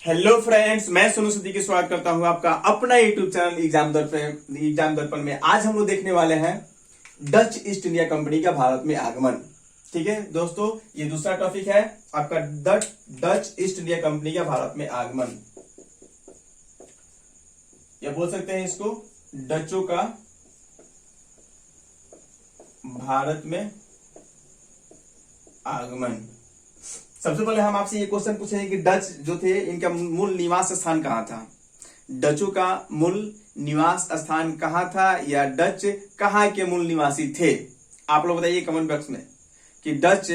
Hello friends, मैं सोनू सिद्दीकी स्वागत करता हूं आपका अपना यूट्यूब चैनल एग्जाम दर्पण में। आज हम लोग देखने वाले हैं डच ईस्ट इंडिया कंपनी का भारत में आगमन। ठीक है दोस्तों, ये दूसरा टॉपिक है आपका डच ईस्ट इंडिया कंपनी का भारत में आगमन। या बोल सकते हैं इसको डचों का भारत में आगमन। सबसे पहले हम आपसे ये क्वेश्चन पूछेंगे कि डच जो थे इनका मूल निवास स्थान कहाँ था। डचों का मूल निवास स्थान कहाँ था या डच कहाँ के मूल निवासी थे। आप लोग बताइए कमेंट बॉक्स में कि डच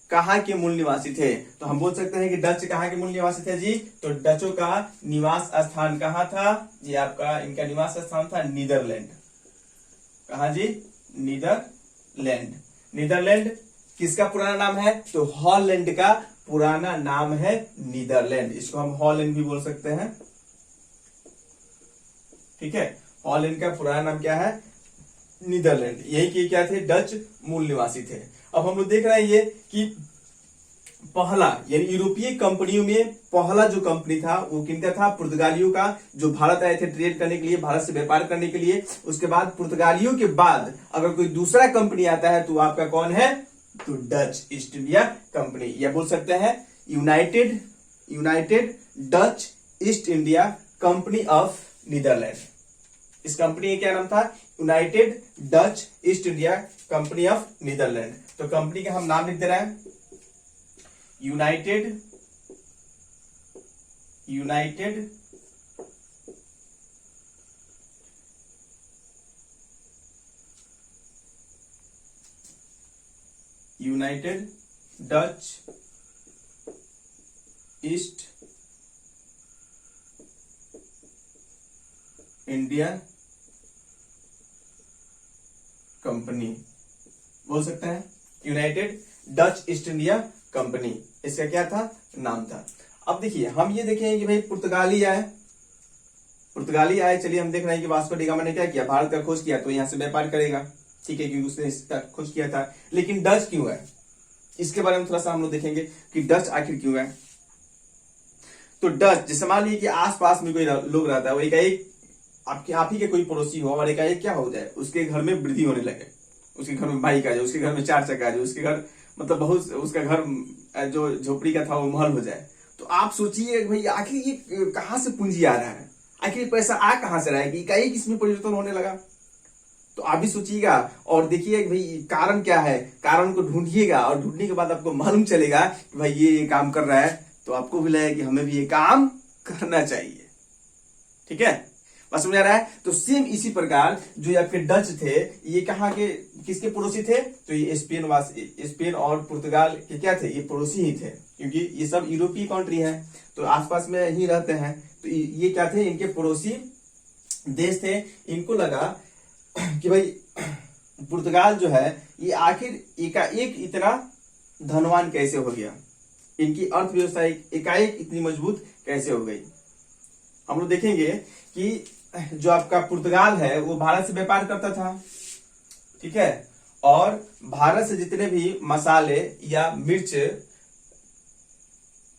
कहाँ के मूल निवासी थे। तो हम बोल सकते हैं कि डच कहाँ के मूल निवासी थे जी। तो डचों का निवास स्थान कहाँ था जी। आपका इनका निवास स्थान था नीदरलैंड। कहाँ जी? नीदरलैंड। नीदरलैंड किसका पुराना नाम है? तो हॉलैंड का पुराना नाम है नीदरलैंड। इसको हम हॉलैंड भी बोल सकते हैं। ठीक है, हॉलैंड का पुराना नाम क्या है? नीदरलैंड। यही के क्या थे? डच मूल निवासी थे। अब हम लोग देख रहे हैं ये कि पहला यानी यूरोपीय कंपनियों में पहला जो कंपनी था वो किनका था? पुर्तगालियों का, जो भारत आए थे ट्रेड करने के लिए, भारत से व्यापार करने के लिए। उसके बाद पुर्तगालियों के बाद अगर कोई दूसरा कंपनी आता है तो आपका कौन है? तो डच ईस्ट इंडिया कंपनी। या बोल सकते हैं united Dutch East India company of Netherland. इस कंपनी का क्या नाम था? United Dutch East India company of Netherland. तो कंपनी का हम नाम लिख दे रहे हैं united Dutch East India company बोल सकते हैं। United Dutch East India company इसका क्या था? नाम था। अब देखिए हम ये देखेंगे कि भाई पुर्तगाली आए। चलिए हम देख रहे हैं कि वास्को डी गामा ने क्या किया? भारत का खोज किया तो यहां से व्यापार करेगा। ठीक है, क्योंकि उसने इसका खोज किया था। लेकिन डच क्यों है, इसके बारे में थोड़ा सा हम लोग देखेंगे कि डच आखिर क्यों है। तो डच, जैसे मान लीजिए कि आसपास में कोई लोग रहता है, वो एकाएक आप ही के कोई पड़ोसी हो और एकाएक क्या हो जाए, उसके घर में वृद्धि होने लगे, उसके घर में बाइक आ जाए, उसके घर में 4 चक्का आ जाए, उसके घर मतलब बहुत, उसका घर जो झोपड़ी का था वो महल हो जाए। तो आप सोचिए भाई आखिर ये कहां से पूंजी आ रहा है, आखिर पैसा आ कहां से रहा है कि एकाएक इसमें परिवर्तन होने लगा। तो आप भी सोचिएगा और देखिए भाई कारण क्या है, कारण को ढूंढिएगा और ढूंढने के बाद आपको मालूम चलेगा कि भाई ये काम कर रहा है, तो आपको भी लगेगा कि हमें भी ये काम करना चाहिए। ठीक है, बस समझ आ रहा है। तो सेम इसी प्रकार जो या फिर डच थे, ये कहाँ के, किसके पड़ोसी थे? तो ये स्पेन और पुर्तगाल के क्या थे? ये पड़ोसी ही थे, क्योंकि ये सब यूरोपीय कंट्री है तो आसपास में ही रहते हैं। तो ये क्या थे? इनके पड़ोसी देश थे। इनको लगा कि भाई पुर्तगाल जो है ये आखिर एकाएक इतना धनवान कैसे हो गया, इनकी अर्थव्यवस्था एकाएक इतनी मजबूत कैसे हो गई। हम लोग देखेंगे कि जो आपका पुर्तगाल है वो भारत से व्यापार करता था। ठीक है, और भारत से जितने भी मसाले या मिर्च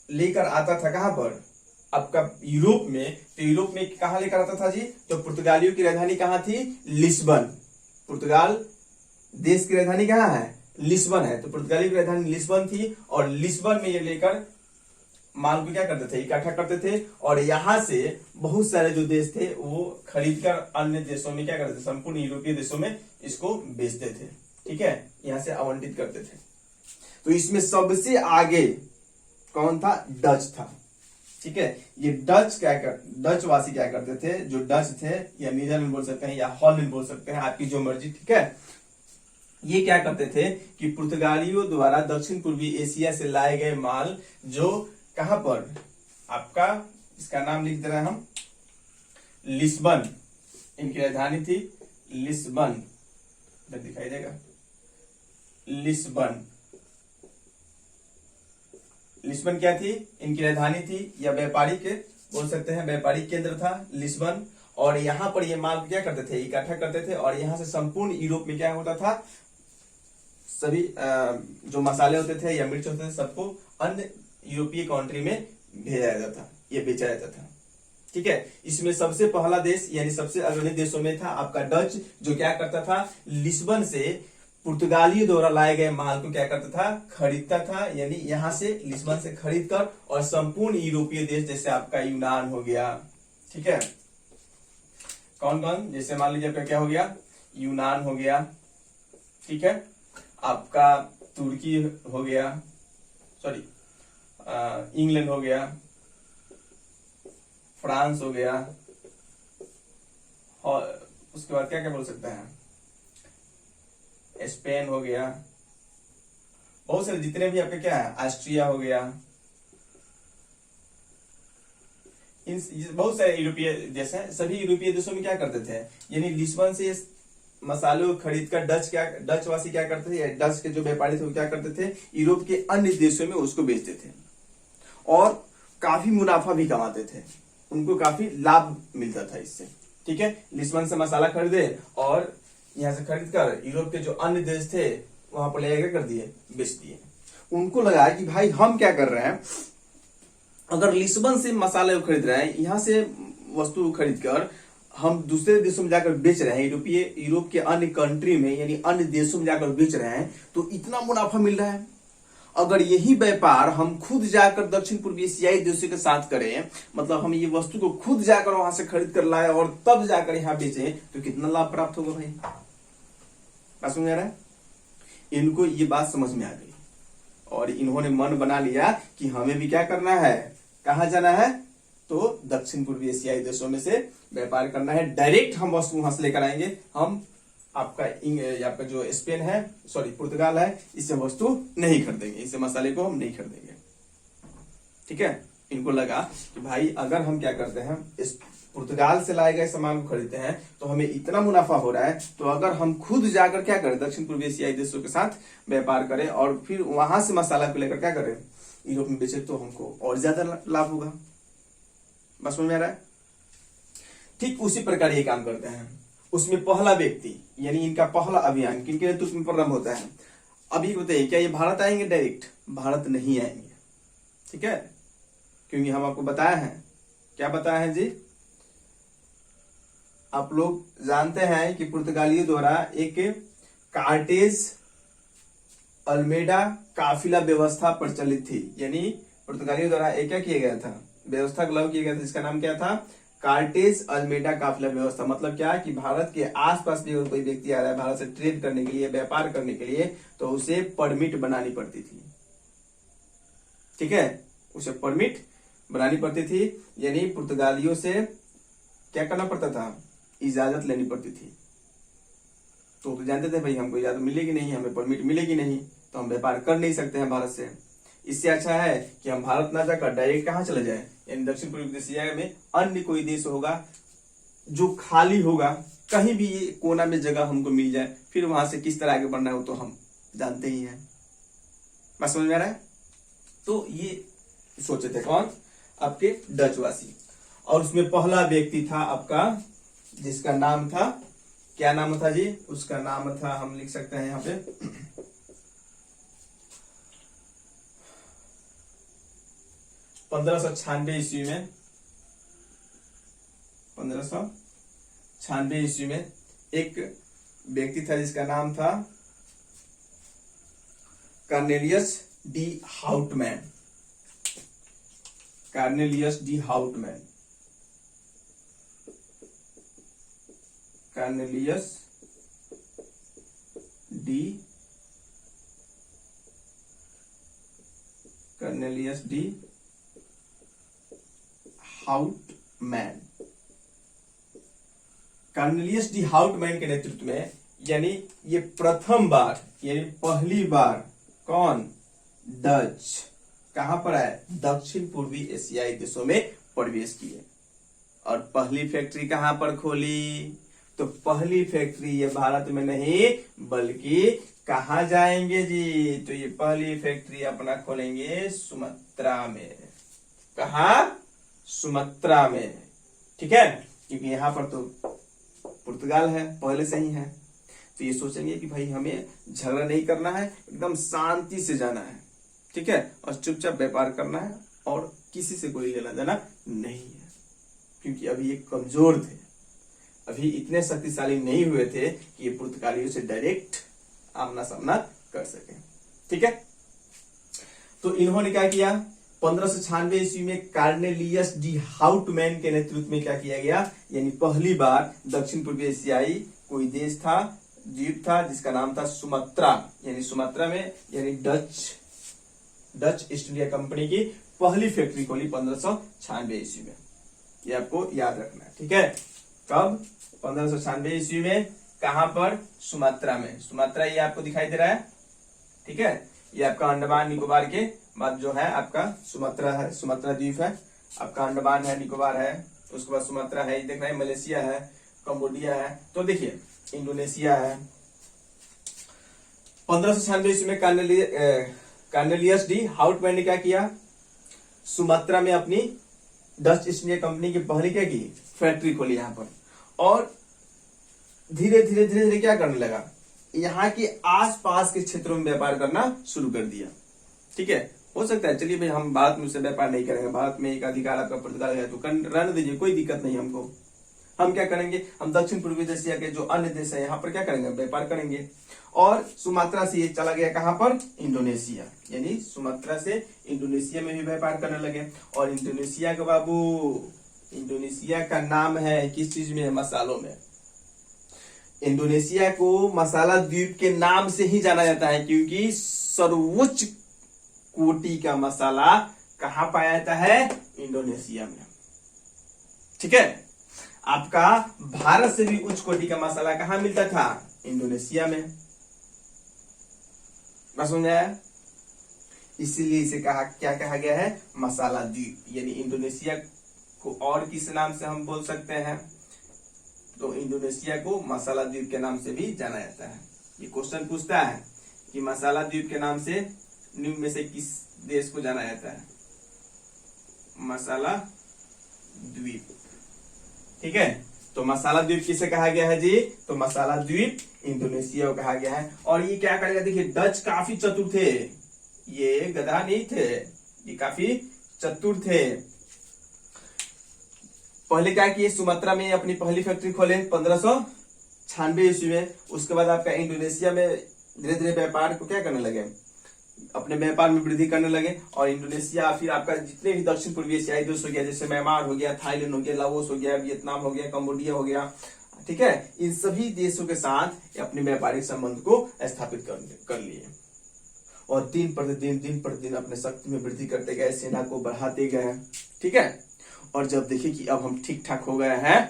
लेकर आता था कहां पर? आपका यूरोप में। तो यूरोप में कहां लेकर आता था जी? तो पुर्तगालियों की राजधानी कहां थी? लिस्बन। पुर्तगाल देश की राजधानी कहां है? लिस्बन है। तो पुर्तगालियों की राजधानी लिस्बन थी और लिस्बन में ये लेकर माल को क्या करते थे? इकट्ठा करते थे और यहां से बहुत सारे जो देश थे वो खरीदकर अन्य देशों में क्या करते थे? संपूर्ण यूरोपीय देशों में इसको बेचते थे। ठीक है, यहां से आवंटित करते थे। तो इसमें सबसे आगे कौन था? डच था। ठीक है, ये डच वासी क्या करते थे? जो डच थे, या नीदरलैंड बोल सकते हैं या हॉलैंड बोल सकते हैं, आपकी जो मर्जी। ठीक है, ये क्या करते थे कि पुर्तगालियों द्वारा दक्षिण पूर्वी एशिया से लाए गए माल जो कहां पर आपका, इसका नाम लिख दे रहे हैं हम लिस्बन, इनकी राजधानी थी लिस्बन। दिखाई देगा लिस्बन। लिस्बन क्या थी? इनकी राजधानी थी या व्यापारिक बोल सकते हैं, व्यापारिक केंद्र था लिस्बन। और यहां पर ये माल क्या करते थे? इकट्ठा करते थे और यहां से संपूर्ण यूरोप में क्या होता था? सभी जो मसाले होते थे या मिर्च होते थे सबको अन्य यूरोपीय कंट्री में भेजा जाता था। ये बेचा जाता था। ठीक है, इसमें सबसे पहला देश यानी सबसे अग्रणी देशों में था आपका डच, जो क्या करता था, लिस्बन से पुर्तगालियों द्वारा लाए गए माल को क्या करता था, खरीदता था। यानी यहां से लिस्बन से खरीद कर और संपूर्ण यूरोपीय देश जैसे आपका यूनान हो गया, ठीक है, कौन कौन, जैसे मान लीजिए आपका क्या हो गया, यूनान हो गया, ठीक है, आपका तुर्की हो गया, सॉरी इंग्लैंड हो गया, फ्रांस हो गया, और उसके बाद क्या क्या बोल सकते हैं, स्पेन हो गया, बहुत सारे जितने भी आपके क्या है, ऑस्ट्रिया हो गया, इन बहुत सारे यूरोपीय देश हैं। सभी यूरोपीय देशों में क्या करते थे, यानी लिस्बन से मसालों को खरीद कर डच वासी क्या करते थे, डच के जो व्यापारी थे वो क्या करते थे, यूरोप के अन्य देशों में उसको बेचते थे और काफी मुनाफा भी कमाते थे, उनको काफी लाभ मिलता था इससे। ठीक है, लिस्बन से मसाला खरीदे और यहां से खरीद कर यूरोप के जो अन्य देश थे वहां पर ले कर दिए, बेच दिए। उनको लगा कि भाई हम क्या कर रहे हैं, अगर लिस्बन से मसाले खरीद रहे हैं, यहां से वस्तु खरीद कर हम दूसरे देशों में जाकर बेच रहे हैं, यूरोप के अन्य कंट्री में यानी अन्य देशों में जाकर बेच रहे हैं, तो इतना मुनाफा मिल रहा है। अगर यही व्यापार हम खुद जाकर दक्षिण पूर्वी एशियाई देशों के साथ करें, मतलब हम ये वस्तु को खुद जाकर वहां से खरीद कर लाए और तब जाकर यहाँ बेचें, तो कितना लाभ प्राप्त होगा भाई। बात समझ आ रहा है, इनको ये बात समझ में आ गई और इन्होंने मन बना लिया कि हमें भी क्या करना है, कहां जाना है, तो दक्षिण पूर्वी एशियाई देशों में से व्यापार करना है। डायरेक्ट हम वस्तु वहां से लेकर आएंगे, हम आपका जो स्पेन है, सॉरी पुर्तगाल है, इससे वस्तु नहीं खरीदेंगे, इससे मसाले को हम नहीं खरीदेंगे। ठीक है, इनको लगा कि भाई अगर हम क्या करते हैं, इस पुर्तगाल से लाए गए सामान को खरीदते हैं तो हमें इतना मुनाफा हो रहा है, तो अगर हम खुद जाकर क्या करें, दक्षिण पूर्वी एशियाई देशों के साथ व्यापार करें और फिर वहां से मसाला को लेकर क्या करें, यूरोप में बेचे, तो हमको और ज्यादा लाभ होगा। बस समझ में आ रहा है। ठीक उसी प्रकार ये काम करते हैं। उसमें पहला व्यक्ति यानी इनका पहला अभियान किनके नेतृत्व में प्रारंभ होता है। अभी बताइए, क्या ये भारत आएंगे? डायरेक्ट भारत नहीं आएंगे, ठीक है, क्योंकि हम आपको बताया है, क्या बताया है जी, आप लोग जानते हैं कि पुर्तगालियों द्वारा एक कार्टेज अल्मेडा काफिला व्यवस्था प्रचलित थी। यानी पुर्तगालियों द्वारा एक क्या किया गया था, व्यवस्था को लागू किया गया था, जिसका नाम क्या था, कार्टेज अल्मेडा काफिला व्यवस्था। मतलब क्या कि भारत के आसपास भी अगर कोई व्यक्ति आ रहा है भारत से ट्रेड करने के लिए, व्यापार करने के लिए, तो उसे परमिट बनानी पड़ती थी। ठीक है, उसे परमिट बनानी पड़ती थी, यानी पुर्तगालियों से क्या करना पड़ता था, इजाजत लेनी पड़ती थी। तो जानते थे भाई हमको इजाजत मिलेगी नहीं, हमें परमिट मिलेगी नहीं, तो हम व्यापार कर नहीं सकते हैं भारत से। इससे अच्छा है कि हम भारत ना जाकर डायरेक्ट कहां चले जाए, यानी दक्षिण पूर्वी एशिया में अन्य कोई देश होगा जो खाली होगा, कहीं भी कोना में जगह हमको मिल जाए, फिर वहां से किस तरह आगे बढ़ना हो तो हम जानते ही हैं। बात समझ में आ रहा है। तो ये सोचे थे कौन, आपके डचवासी। और उसमें पहला व्यक्ति था आपका, जिसका नाम था, क्या नाम था जी, उसका नाम था, हम लिख सकते हैं यहाँ पे 1596 ईस्वी में, 1596 ईस्वी में एक व्यक्ति था जिसका नाम था Cornelius D Houtman. Cornelius D Houtman, Cornelius D Houtman. Cornelius D Houtman के नेतृत्व में, यानी ये प्रथम बार, यानी पहली बार कौन, डच कहां पर आए, दक्षिण पूर्वी एशियाई देशों में प्रवेश किए। और पहली फैक्ट्री कहां पर खोली, तो पहली फैक्ट्री ये भारत में नहीं बल्कि कहां जाएंगे जी, तो ये पहली फैक्ट्री अपना खोलेंगे सुमात्रा में। कहा, सुमात्रा में। ठीक है, क्योंकि यहां पर तो पुर्तगाल है, पहले से ही है, तो ये सोचेंगे कि भाई हमें झगड़ा नहीं करना है, एकदम शांति से जाना है, ठीक है, और चुपचाप व्यापार करना है और किसी से कोई लेना देना नहीं है, क्योंकि अभी ये कमजोर थे, अभी इतने शक्तिशाली नहीं हुए थे कि ये पुर्तगालियों से डायरेक्ट आमना सामना कर सके। ठीक है, तो इन्होंने क्या किया, 1596 ईस्वी में कार्नेलियस डी हाउटमैन के नेतृत्व में क्या किया गया, यानी पहली बार दक्षिण पूर्वी एशियाई कोई देश था, द्वीप था, जिसका नाम था सुमात्रा, यानी सुमात्रा में यानी डच ईस्ट इंडिया कंपनी की पहली फैक्ट्री खोली 1596 ईस्वी में। ये आपको याद रखना है। ठीक है, कब, 1596 ईस्वी में, कहां पर, सुमात्रा में। सुमात्रा ये आपको दिखाई दे रहा है। ठीक है, ये आपका अंडमान निकोबार के बाद जो है आपका सुमात्रा है, सुमात्रा द्वीप है, आपका अंडमान है, निकोबार है, उसके बाद सुमात्रा है, देख रहे हैं, मलेशिया है, कंबोडिया है, तो देखिए इंडोनेशिया है। 1596 ईस्वी में कार्नेलियस डी हाउटमैन ने क्या किया, सुमात्रा में अपनी डच ईस्ट इंडिया कंपनी की पहली क्या की फैक्ट्री खोली यहां पर, और धीरे धीरे क्या करने लगा, यहाँ के आसपास के क्षेत्रों में व्यापार करना शुरू कर दिया। ठीक है, हो सकता है, चलिए भाई हम भारत में उससे व्यापार नहीं करेंगे, भारत में एक अधिकार आपका पुर्तगाल है तो रहने दीजिए, कोई दिक्कत नहीं हमको। हम क्या करेंगे, हम दक्षिण पूर्वी एशिया के जो अन्य देश है यहाँ पर क्या करेंगे, व्यापार करेंगे। और सुमात्रा से ये चला गया कहां पर, इंडोनेशिया, यानी सुमात्रा से इंडोनेशिया में भी व्यापार करने लगे। और इंडोनेशिया का बाबू, इंडोनेशिया का नाम है किस चीज में, मसालों में। इंडोनेशिया को मसाला द्वीप के नाम से ही जाना जाता है, क्योंकि सर्वोच्च कोटि का मसाला कहां पाया जाता है, इंडोनेशिया में। ठीक है, आपका भारत से भी उच्च कोटि का मसाला कहां मिलता था, इंडोनेशिया में। बस समझ आया, इसीलिए इसे क्या कहा गया है, मसाला द्वीप। यानी इंडोनेशिया को और किस नाम से हम बोल सकते हैं, तो इंडोनेशिया को मसाला द्वीप के नाम से भी जाना जाता है। ये क्वेश्चन पूछता है कि मसाला द्वीप के नाम से निम्न में से किस देश को जाना जाता है, मसाला द्वीप। ठीक है, तो मसाला द्वीप किसे कहा गया है जी, तो मसाला द्वीप इंडोनेशिया को कहा गया है। और ये क्या करेगा, देखिए डच काफी चतुर थे, ये गधा नहीं थे, ये काफी चतुर थे। पहले क्या किए, सुमात्रा में अपनी पहली फैक्ट्री खोले 1596 ईस्वी में। उसके बाद आपका इंडोनेशिया में धीरे धीरे व्यापार को क्या करने लगे, अपने व्यापार में वृद्धि करने लगे। और इंडोनेशिया फिर आपका जितने भी दक्षिण पूर्वी एशियाई देश हो गया, जैसे म्यांमार हो गया, थाईलैंड हो गया, लाओस हो गया, वियतनाम हो गया, कंबोडिया हो गया, ठीक है, इन सभी देशों के साथ अपने व्यापारिक संबंध को स्थापित कर लिए। और दिन प्रतिदिन अपने शक्ति में वृद्धि करते गए, सेना को बढ़ाते गए। ठीक है, और जब देखे कि अब हम ठीक ठाक हो गए हैं,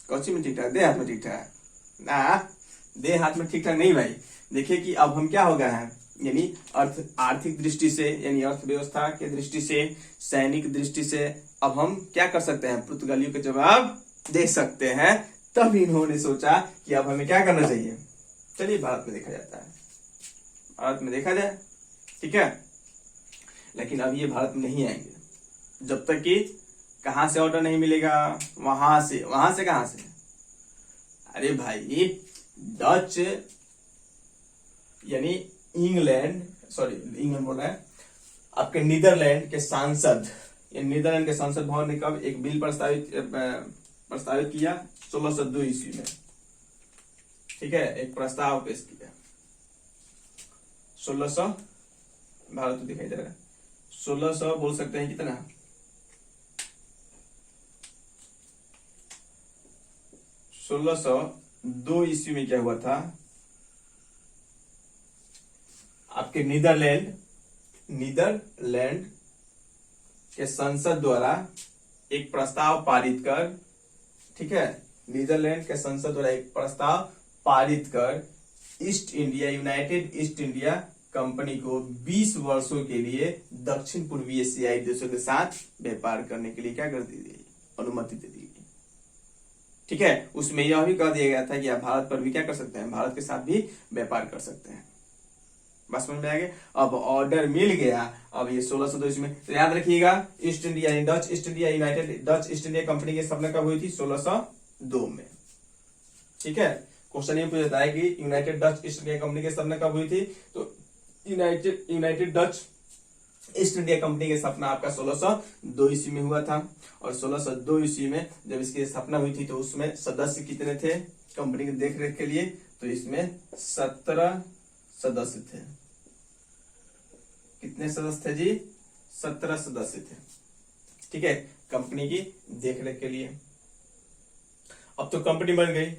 कौची में ठीक ठाक, देह हाथ में ठीक ठाक ना, देह हाथ में ठीक ठाक नहीं भाई, देखे कि अब हम क्या हो गए हैं, यानी आर्थिक दृष्टि से, यानी अर्थव्यवस्था के दृष्टि से, सैनिक दृष्टि से अब हम क्या कर सकते हैं, पुर्तगालियों के जवाब दे सकते हैं। तब इन्होंने सोचा कि अब हमें क्या करना चाहिए, चलिए भारत में देखा जाता है, भारत में देखा जाए। ठीक है, लेकिन अब ये भारत में नहीं आएंगे जब तक कि कहां से ऑर्डर नहीं मिलेगा, वहां से कहां से, अरे भाई डच यानी इंग्लैंड बोल रहा है, आपके नीदरलैंड के सांसद, नीदरलैंड के संसद भवन ने कब एक बिल प्रस्तावित किया, 1602 ईस्वी में। ठीक है, एक प्रस्ताव पेश किया, 1600, भारत दिखाई दे रहा है, 1600 बोल सकते हैं कितना, 1602 ईस्वी में क्या हुआ था, आपके नीदरलैंड के संसद द्वारा एक प्रस्ताव पारित कर, ठीक है, नीदरलैंड के संसद द्वारा एक प्रस्ताव पारित कर यूनाइटेड ईस्ट इंडिया कंपनी को 20 वर्षों के लिए दक्षिण पूर्वी एशियाई देशों के साथ व्यापार करने के लिए क्या कर दी गई, अनुमति दे दी गई। ठीक है, उसमें यह भी कह दिया गया था कि आप भारत पर भी क्या कर सकते हैं, भारत के साथ भी व्यापार कर सकते हैं। बस समझ में आ गया, अब ऑर्डर मिल गया। अब ये 1602 में, तो याद रखिएगा east India Dutch East India United Dutch East India company की स्थापना कब हुई थी, 1602 में। ठीक है, क्वेश्चन ये पूछता है कि United Dutch East India company की स्थापना कब हुई थी, तो United Dutch East India company की स्थापना आपका 1602 ईस्वी में हुआ था। और 1602 ईस्वी में जब इसकी स्थापना हुई थी तो उसमें सदस्य कितने थे कंपनी की देखरेख के लिए, तो इसमें 17 सदस्य थे। कितने सदस्य थे जी? 17 सदस्य थे। ठीक है, कंपनी की देखरेख के लिए। अब तो कंपनी बन गई।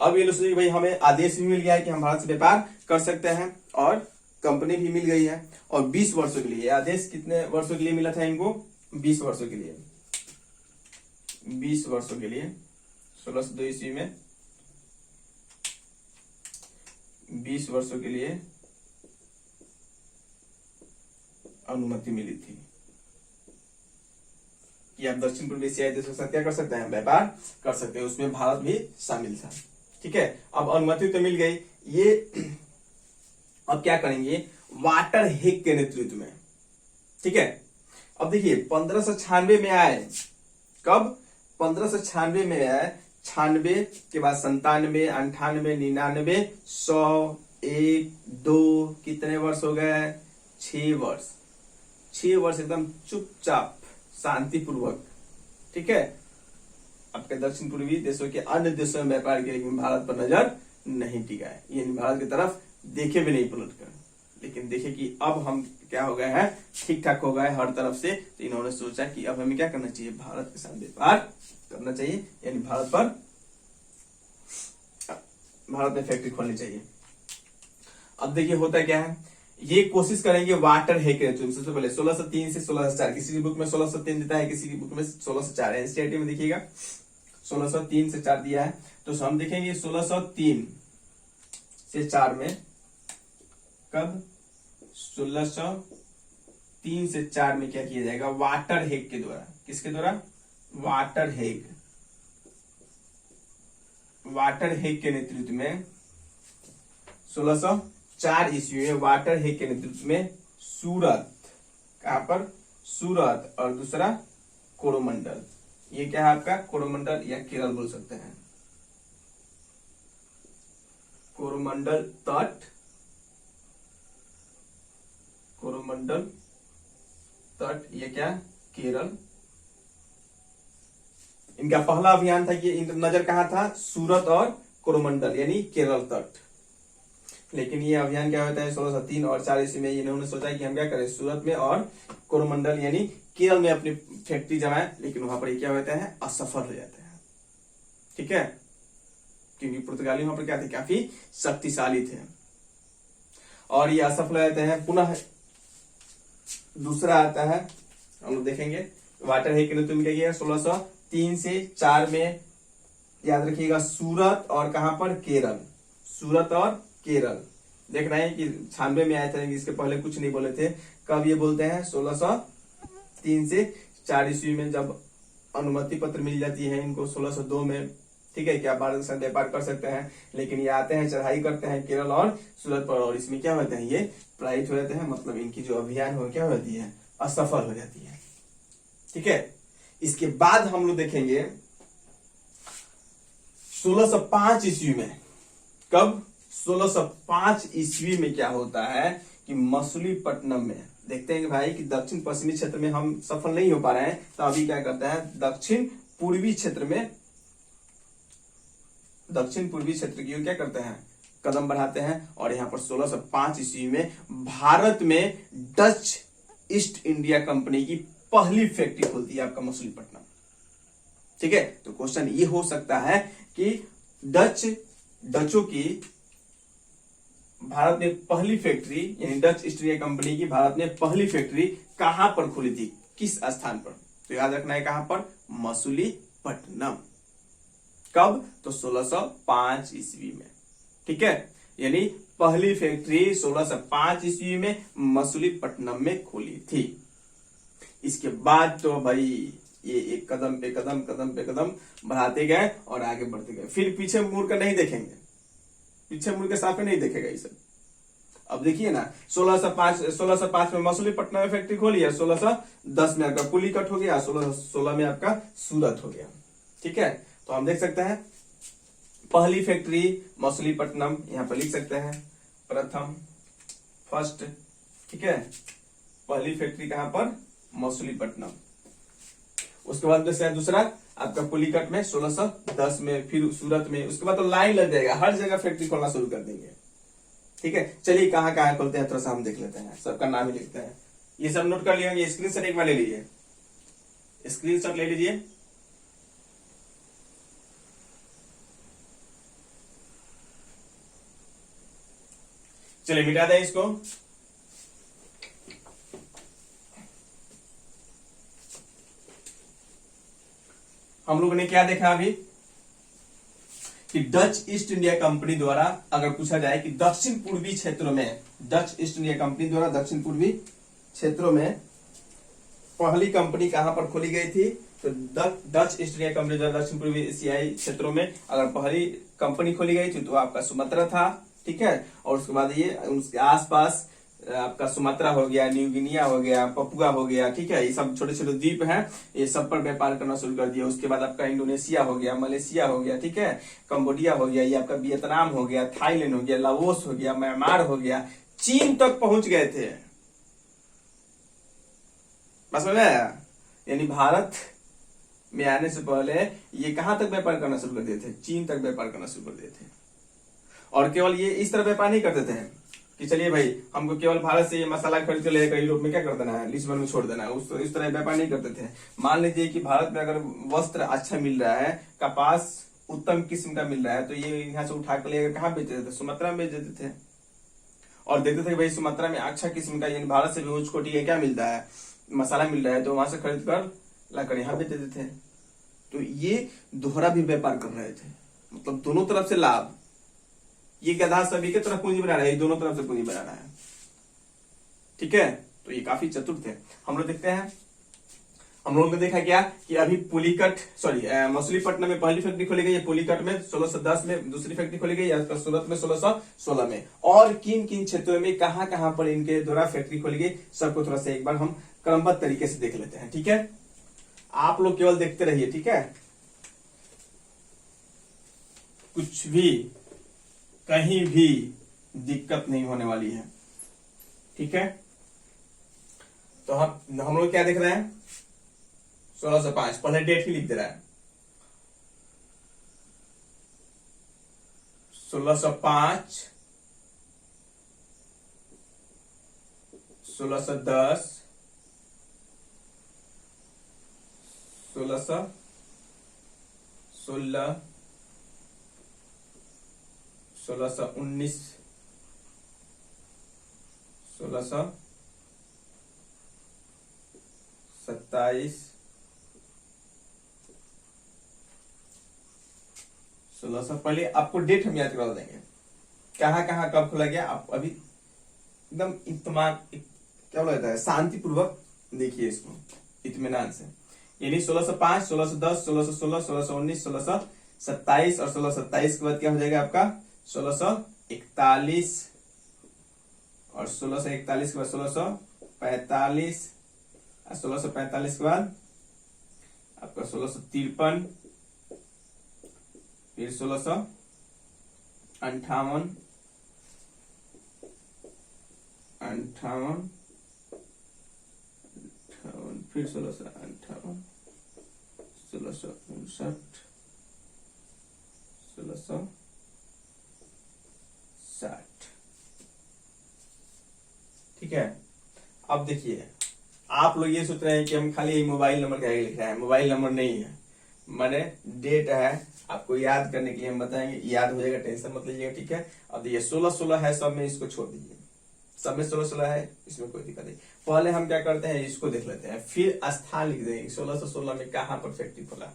अब ये लोग भाई हमें आदेश भी मिल गया है कि हम भारत से व्यापार कर सकते हैं और कंपनी भी मिल गई है। और 20 वर्षों के लिए आदेश कितने वर्षों के लिए मिला था इनको? 20 वर्षों के लिए। 20 वर्षों के लिए 1602 ईस्वी में 20 वर्षों के लिए अनुमति मिली थी कि आप दक्षिण पूर्व एशियाई देशों के साथ क्या कर सकते हैं? व्यापार कर सकते हैं। उसमें भारत भी शामिल था। ठीक है, अब अनुमति तो मिल गई। ये अब क्या करेंगे? वाटर हेग के नेतृत्व में। ठीक है, अब देखिए 1596 में आए। कब? 1596 में आए। 96 के बाद 97, 98, 99, 100, 1, 2 कितने वर्ष हो गए? 6 वर्ष। 6 वर्ष एकदम चुपचाप शांतिपूर्वक। ठीक है, आपके दक्षिण पूर्वी देशों के अन्य देशों में व्यापार के, लेकिन भारत पर नजर नहीं टिका है। यानी भारत की तरफ देखे भी नहीं पलट कर। लेकिन देखे कि अब हम क्या हो गए हैं? ठीक ठाक हो गए हर तरफ से। तो इन्होंने सोचा कि अब हमें क्या करना चाहिए? भारत के साथ व्यापार करना चाहिए, यानी भारत में फैक्ट्री खोलनी चाहिए। अब देखिए होता क्या है, ये कोशिश करेंगे वाटर हेग के नेतृत्व में। सबसे पहले 1603 से 1604, किसी की बुक में 1603 देता है, किसी की बुक में 1604 है। एनसीईआरटी में देखिएगा 1603 से 4 दिया है। तो हम देखेंगे 1603 से 4 में कब? 1603 से 4 में क्या किया जाएगा? वाटर हेग के द्वारा। किसके द्वारा? Water Hague. वाटर हेग के नेतृत्व में 1604 ईस्वी में वाटर हेग के नेतृत्व में सूरत, कहां पर? सूरत, और दूसरा कोरोमंडल। ये क्या है आपका? कोरोमंडल या केरल बोल सकते हैं। कोरोमंडल तट, कोरोमंडल तट, ये क्या? केरल। इनका पहला अभियान था कि नजर कहां था? सूरत और कोरोमंडल यानी केरल तट। लेकिन ये अभियान क्या होता है? 1603 और 4 ईस्वी में इन्होंने सोचा कि हम क्या करें? सूरत में और कोरोमंडल यानी केरल में अपनी फैक्ट्री जमाएं। लेकिन वहां पर ये क्या होता है? असफल हो जाते हैं। ठीक है, क्योंकि पुर्तगाली वहां पर क्या थे? काफी शक्तिशाली थे। और ये असफल हो जाते हैं। पुनः दूसरा आता है, हम लोग देखेंगे वाटर हेग के नेतृत्व में क्या किया? 1603 से 4 में याद रखिएगा सूरत और कहां पर? केरल। सूरत और केरल। देखना है कि 96 में आए थे, इसके पहले कुछ नहीं बोले थे। कब ये बोलते हैं? 1603 से 4 ईस्वी में जब अनुमति पत्र मिल जाती है इनको 1602 में। ठीक है, क्या भारत के साथ व्यापार कर सकते हैं। लेकिन ये आते हैं, चढ़ाई करते हैं केरल और सूरत पर, और इसमें क्या होते हैं? ये पराजित हो जाते हैं। मतलब इनकी जो अभियान हो क्या हो जाती है? असफल हो जाती है। ठीक है, इसके बाद हम लोग देखेंगे 1605 ईस्वी में। कब? 1605 ईस्वी में क्या होता है कि मछलीपट्टनम में देखते हैं कि भाई कि दक्षिण पश्चिमी क्षेत्र में हम सफल नहीं हो पा रहे हैं, तो अभी क्या करते हैं? दक्षिण पूर्वी क्षेत्र में, दक्षिण पूर्वी क्षेत्र की ओर क्या करते हैं? कदम बढ़ाते हैं। और यहां पर 1605 ईस्वी में भारत में डच ईस्ट इंडिया कंपनी की पहली फैक्ट्री खुलती है आपका मछलीपट्टनम। ठीक है, तो क्वेश्चन ये हो सकता है कि डचों की भारत में पहली फैक्ट्री यानी डच ईस्ट इंडिया कंपनी की भारत में पहली फैक्ट्री कहां पर खुली थी? किस स्थान पर? तो याद रखना है कहां पर? मछलीपट्टनम। कब? तो 1605 ईस्वी में। ठीक है, यानी पहली फैक्ट्री 1605 ईस्वी में मछलीपट्टनम में खुली थी। इसके बाद तो भाई ये एक कदम पे कदम बढ़ाते गए और आगे बढ़ते गए। फिर पीछे मुड़ कर नहीं देखेंगे, पीछे मुड़ के साफे नहीं देखेगा ये सब। अब देखिए ना 1605 में मछलीपट्टनम में फैक्ट्री खोली है, 1610 में आपका पुलिकट हो गया, 1616 में आपका सूरत हो गया। ठीक है, तो हम देख सकते हैं पहली फैक्ट्री मछलीपट्टनम, यहां पर लिख सकते हैं प्रथम, फर्स्ट। ठीक है, पहली फैक्ट्री कहां पर, मछलीपट्टनम। उसके बाद दूसरा आपका पुलिकट में 1610 में, फिर सूरत में। उसके बाद तो लाइन लग जाएगा, हर जगह फैक्ट्री खोलना शुरू कर देंगे। ठीक है, चलिए कहाँ कहाँ खोलते हैं थोड़ा सा हम देख लेते हैं, सबका नाम ही लिखते हैं। ये सब नोट कर लिया, स्क्रीनशॉट एक बार ले लीजिए, स्क्रीनशॉट ले लीजिए। चलिए मिटा दें इसको। हम लोगों ने क्या देखा अभी कि डच ईस्ट इंडिया कंपनी द्वारा, अगर पूछा जाए कि दक्षिण पूर्वी क्षेत्रों में, डच ईस्ट इंडिया कंपनी द्वारा दक्षिण पूर्वी क्षेत्रों में पहली कंपनी कहां पर खोली गई थी, तो डच ईस्ट इंडिया कंपनी द्वारा दक्षिण पूर्वी एशियाई क्षेत्रों में अगर पहली कंपनी खोली गई थी तो आपका सुमात्रा था। ठीक है, और उसके बाद ये उसके आसपास आपका सुमात्रा हो गया, न्यू गिनिया हो गया, पपुआ हो गया। ठीक है, ये सब छोटे छोटे द्वीप हैं, ये सब पर व्यापार करना शुरू कर दिया। उसके बाद आपका इंडोनेशिया हो गया, मलेशिया हो गया, ठीक है, कंबोडिया हो गया, ये आपका वियतनाम हो गया, थाईलैंड हो गया, लाओस हो गया, म्यांमार हो गया, चीन तक पहुंच गए थे। बस में यानी भारत में आने से पहले ये कहां तक व्यापार करना शुरू कर दिए थे, चीन तक व्यापार करना शुरू कर दिए थे। और केवल ये इस तरह व्यापार नहीं करते थे कि चलिए भाई हमको केवल भारत से ये मसाला खरीद के लेकर यूरोप में क्या कर देना है, लिस्बन में छोड़ देना है, इस तरह व्यापार नहीं करते थे। मान लीजिए कि भारत में अगर वस्त्र अच्छा मिल रहा है, कपास उत्तम किस्म का मिल रहा है, तो ये यहाँ से उठा कर लेकर कहाँ बेच देते थे, सुमात्रा में बेच देते थे। और देखते थे भाई सुमात्रा में अच्छा किस्म का, यानी भारत से भी उच्च कोटि का क्या मिलता है, मसाला मिल रहा है, तो वहां से खरीद कर लाकर यहाँ बेच देते थे। तो ये दोहरा भी व्यापार कर रहे थे, मतलब दोनों तरफ से लाभ। ये गधा सभी के तरफ पूंजी बना रहा है, दोनों तरफ से पूंजी बना रहा है। ठीक है, तो ये काफी चतुर थे। हम लोग देखते हैं, हम लोगों ने देखा क्या कि अभी पुलिकट मछलीपट्टनम में पहली फैक्ट्री खोली गई है, पुलिकट में 1610 में दूसरी फैक्ट्री खोली गई है, सूरत में 1616 में। और किन किन क्षेत्रों में कहां कहां पर इनके द्वारा फैक्ट्री खोली गई, सबको थोड़ा सा एक बार हम क्रमबद्ध तरीके से देख लेते हैं। ठीक है, आप लोग केवल देखते रहिए। ठीक है, कुछ भी कहीं भी दिक्कत नहीं होने वाली है। ठीक है, तो हम लोग क्या देख रहे हैं, 1605, पहले डेट ही लिख दे रहा है, 1605, 1610, 1616, 1619, 1627, 1600। पहले आपको डेट हम याद करवा देंगे, कहां कहां कब खोला गया। आप अभी एकदम इत्मीनान, क्या बोला जाता है, शांतिपूर्वक देखिए इसको, इत्मीनान से। यानी 1605, 1610, 1616, 1619, 1627 और 1627 के बाद क्या हो जाएगा आपका 1641 और 1641 के बाद 1645 और 1645 के बाद आपका 1653, फिर 1658, फिर 1658, 1659, 1660। ठीक है, अब देखिए आप लोग ये सोच रहे हैं कि हम खाली मोबाइल नंबर क्या लिख रहे हैं, मोबाइल नंबर नहीं है, माने डेट है, आपको याद करने के लिए हम बताएंगे, याद हो जाएगा, टेंशन मत लीजिएगा। ठीक है, अब देखिए 1616 है, सब में इसको छोड़ दीजिए, सब में 1616 है, इसमें कोई दिक्कत नहीं। पहले हम क्या करते हैं, इसको देख लेते हैं, फिर स्थान लिख देंगे 1616 में कहां पर फैक्ट्री खोला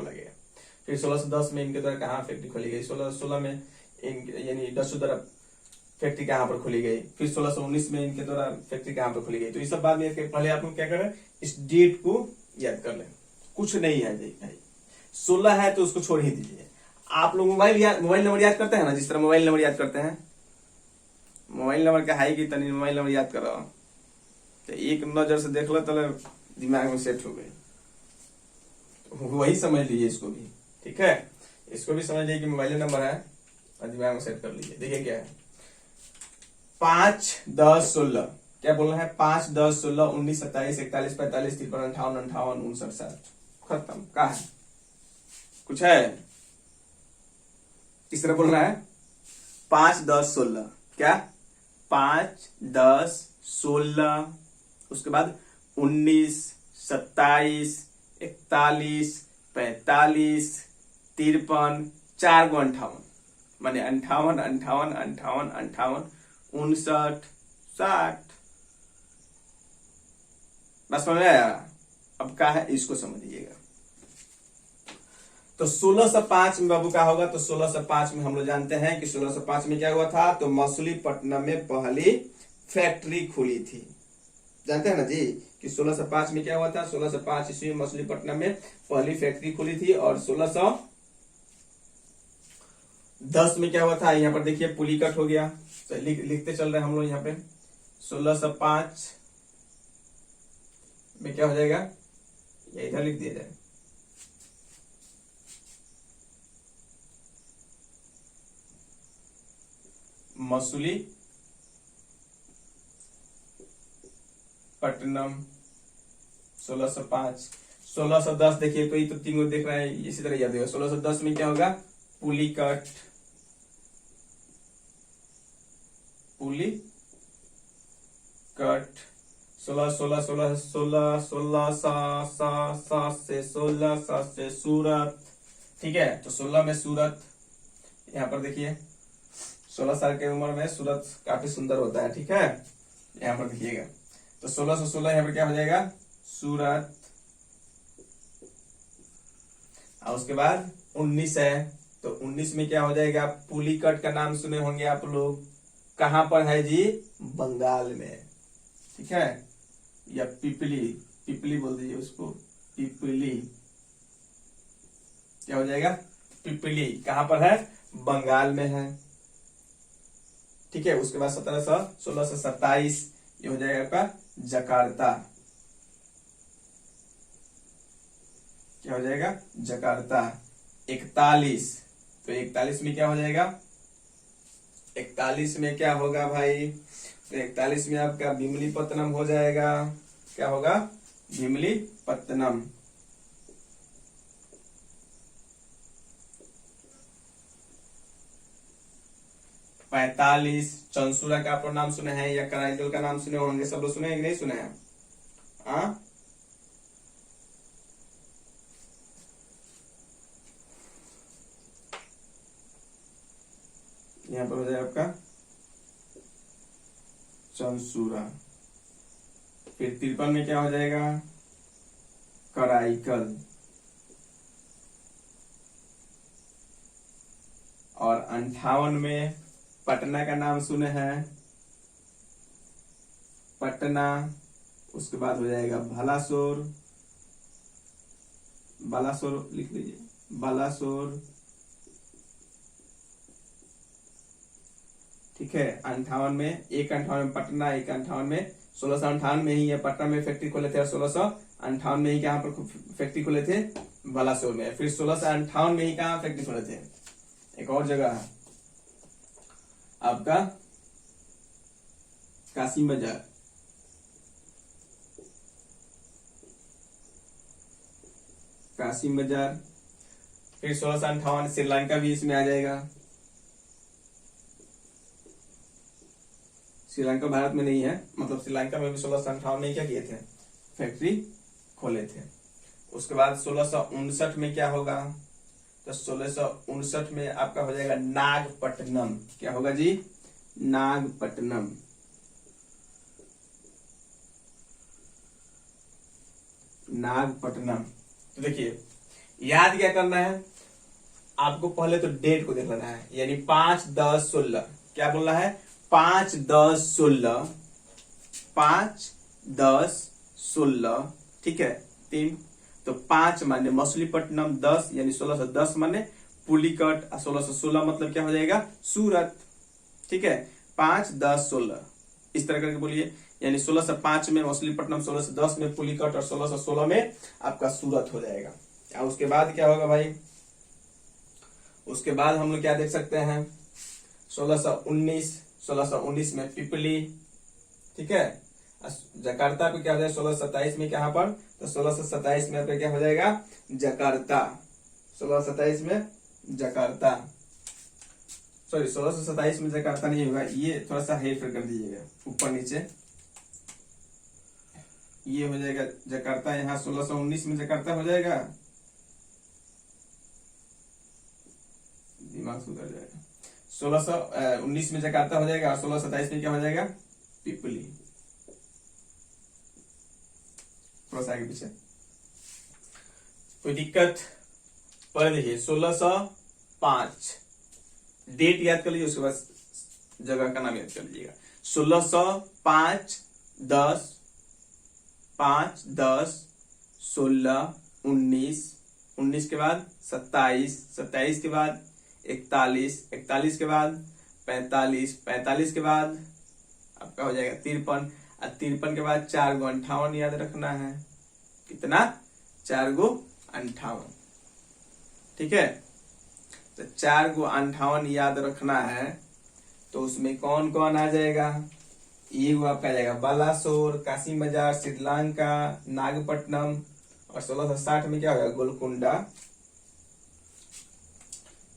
गया, फिर 1610 में इनके द्वारा कहां फैक्ट्री खोली गई, 1616 में यानी डच द्वारा फैक्ट्री कहां पर खोली गई, फिर 1619 में इनके द्वारा फैक्ट्री कहां पर खोली गई। तो ये सब बात में पहले आप लोग क्या करें, इस डेट को याद कर लें, कुछ नहीं है भाई, 16 है तो उसको छोड़ ही दीजिए। आप लोग मोबाइल नंबर याद करते हैं ना, जिस तरह मोबाइल नंबर याद करते हैं, मोबाइल नंबर क्या है कि तनी मोबाइल नंबर याद करो, तो एक नजर से देख लो तो दिमाग में सेट हो गई, वही समझ लीजिए इसको भी। ठीक है, इसको भी समझ लीजिए कि मोबाइल नंबर है और दिमाग में सेट कर लीजिए। देखिए क्या है, 5, 10, 16, क्या बोलना है? 5, 10, 16, 19, 27, 41, 45, 53, 58, 58, 59, 60। खत्म। का है कुछ है? किस तरह बोलना है? 5, 10, 16। क्या? 5, 10, 16, उसके बाद 19, 27, 41, 45, 53, 4 गो 58, माने 58, 58, 58, 58, 59, 60। बस समझ में आया? अब क्या है इसको समझिएगा। तो 1605 में बाबू क्या होगा? तो 1605 में हम लोग जानते हैं कि 1605 में क्या हुआ था? तो मछलीपट्टनम में पहली फैक्ट्री खुली थी। जानते हैं ना जी कि 1605 में क्या हुआ था? 1605 ईस्वी में मछलीपट्टनम में पहली फैक्ट्री खुली थी। और 1610 में क्या हुआ था? यहाँ पर देखिए पुलिकट हो गया। तो लिखते चल रहे हैं हम लोग यहाँ पे। 1605 में क्या हो जाएगा? ये इधर लिख दिया जाए। मछलीपट्टनम 1605। 1610 देखिए तो ये तो तीनों देख रहे हैं, इसी तरह याद होगा। 1610 में क्या होगा? पुलिकट। 16 16 16 16 16 7 से 16 7 से सूरत। ठीक है, तो 16 में सूरत। यहाँ पर देखिए 16 साल की उम्र में सूरत काफी सुंदर होता है। ठीक है, यहाँ पर देखिएगा। तो 1616 यहाँ पर क्या हो जाएगा? सूरत। और उसके बाद 19 है, तो 19 में क्या हो जाएगा? पुलिकट का नाम सुने होंगे आप लोग। कहां पर है जी? बंगाल में। ठीक है, या पिपली, पिपली बोल दीजिए उसको, पिपली। क्या हो जाएगा? पिपली। कहां पर है? बंगाल में है। ठीक है, उसके बाद 1627 ये हो जाएगा आपका जकार्ता। क्या हो जाएगा? जकार्ता। 41, तो 41 में क्या हो जाएगा? 41 में क्या होगा भाई? तो 41 में आपका भीमलीपत्तनम हो जाएगा। क्या होगा? भीमलीपत्तनम। पैतालीस चंसुरा का आप नाम सुने हैं या कराईकल का नाम सुने होंगे? सब लोग सुने हैं कि नहीं सुने हैं? यहाँ पर हो जाएगा आपका चंसुरा। फिर 53 में क्या हो जाएगा? कराईकल। और 58 में पटना का नाम सुने हैं? पटना। उसके बाद हो जाएगा बालासोर। बालासोर लिख लीजिए, बालासोर। ठीक है, 58 में, एक 58 में पटना, एक 58 में 1658 में ही ये पटना में फैक्ट्री खोले थे। और 1658 में ही कहां पर फैक्ट्री खोले थे? बालासोर में। फिर 1658 में ही कहां फैक्ट्री खोले थे? एक और जगह है आपका कासिम बाजार। कासिम बाजार। फिर 1658 श्रीलंका भी इसमें आ जाएगा। श्रीलंका भारत में नहीं है, मतलब श्रीलंका में भी 1658 में क्या किए थे? फैक्ट्री खोले थे। उसके बाद 1659 में क्या होगा? तो 1659 में आपका हो जाएगा नागपट्टनम। क्या होगा जी? नागपट्टनम। नागपट्टनम। तो देखिए याद क्या करना है आपको? पहले तो डेट को देख लेना है, यानी 5, 10, 16। क्या बोलना है? 5, 10, 16। 5, 10, 16। ठीक है, 3। तो 5 माने मछलीपट्टनम, 10 यानी 1610 माने पुलिकट, 1616 मतलब क्या हो जाएगा? सूरत। ठीक है, 5, 10, 16 इस तरह करके बोलिए। यानी 1605 में मछलीपट्टनम, 1610 में पुलिकट और 1616 में आपका सूरत हो जाएगा। और उसके बाद क्या होगा भाई? उसके बाद हम लोग क्या देख सकते हैं? 1619 में पिपली। ठीक है, जकार्ता पे क्या हो जाएगा 1627 में, कहां पर, तो 1627 में आपका क्या हो जाएगा, जकार्ता। 1627 में जकार्ता, सॉरी 1627 में जकार्ता नहीं होगा, ये थोड़ा सा हेर फेर कर दीजिएगा ऊपर नीचे, ये हो जाएगा जकार्ता, यहाँ 1619 में जकार्ता हो जाएगा, दिमाग से उतर जाएगा, 1619 में जकार्ता हो जाएगा और 1627 में क्या हो जाएगा, पिपली। थोड़ा सा आगे पीछे, कोई दिक्कत, पर देखिए 1605 डेट याद कर लीजिए, उसके बाद जगह का नाम याद कर लीजिएगा। 1605 10 5 10 16 19 19 के बाद 27 27 के बाद 41 41 के बाद 45 45 के बाद आपका हो जाएगा 53 और 53 के बाद 4 गो 58 याद रखना है, कितना, 4 गो 58, ठीक है। तो 4 गो 58 याद रखना है, तो उसमें कौन कौन आ जाएगा, ये वो आपका आ जाएगा बालासोर, काशी मजार, श्रीलंका, नागपट्टनम, और 1660 में क्या होगा, गोलकुंडा,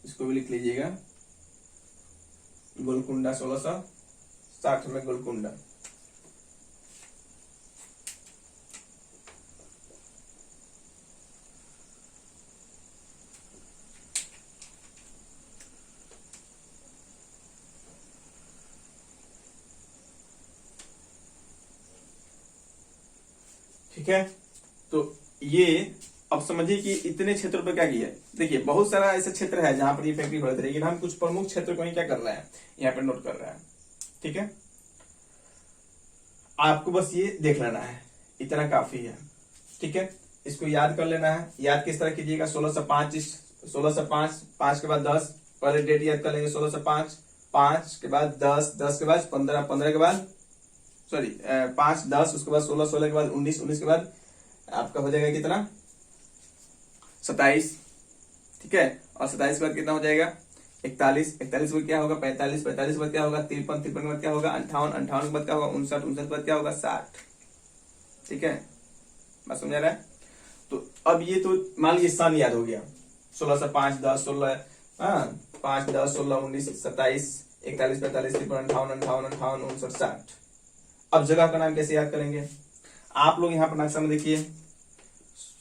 इसको भी लिख लीजिएगा, गोलकुंडा 1660 में गोलकुंडा। ठीक है, तो ये अब समझिए कि इतने क्षेत्रों पर क्या किया है। देखिए बहुत सारा ऐसा क्षेत्र है जहां पर ये फैक्ट्री हो रही है, लेकिन हम कुछ प्रमुख क्षेत्र को ही क्या कर रहे हैं, यहाँ पर नोट कर रहे हैं। ठीक है, आपको बस ये देख लेना है, इतना काफी है। ठीक है, इसको याद कर लेना है। याद किस तरह कीजिएगा, 1605 5 के बाद 10, पहले डेट याद कर लेंगे 1605, 5 के बाद 10, 10 के बाद 15, 15 के बाद सॉरी 5 10, उसके बाद 16, 16 के बाद 19, 19 के बाद आपका हो जाएगा कितना, 27। ठीक है, और 27 के बाद कितना हो जाएगा, 41, 41 के बाद क्या होगा 45, 45 के बाद क्या होगा 53, 53 के बाद क्या होगा 58, 58 के बाद क्या होगा 59, 59 के बाद क्या होगा 60। ठीक है, बात समझ रहा है। तो अब ये तो मान लीजिए सन याद हो गया, 1605 10 16 5 10 16 19 27 41 45 53 58 58 58 59 60। अब जगह का नाम कैसे याद करेंगे, आप लोग यहाँ पर नक्शा में देखिए,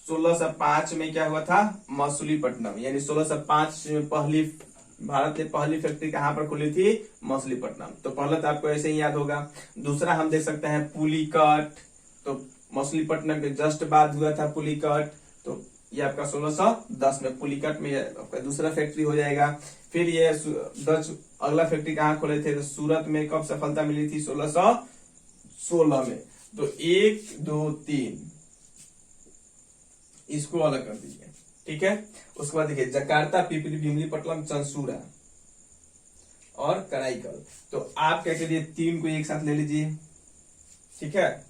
1605 में क्या हुआ था, मछलीपट्टनम, यानी 1605 में पहली भारत में पहली फैक्ट्री कहां पर खुली थी, मछलीपट्टनम। तो पहला तो आपको ऐसे ही याद होगा। दूसरा हम देख सकते हैं पुलिकट, तो मछलीपट्टनम के जस्ट बाद हुआ था पुलिकट, तो ये आपका 1610 में पुलिकट में आपका दूसरा फैक्ट्री हो जाएगा। फिर ये डच अगला फैक्ट्री कहाँ खोले थे, तो सूरत में कब सफलता मिली थी, 1616 में। तो 1 2 3 इसको अलग कर दीजिए। ठीक है, उसके बाद देखिए जकार्ता, पिपली, भीमलीपट्टनम, चंसूरा और कराईकल। तो आप क्या करिए, 3 को एक साथ ले लीजिए। ठीक है,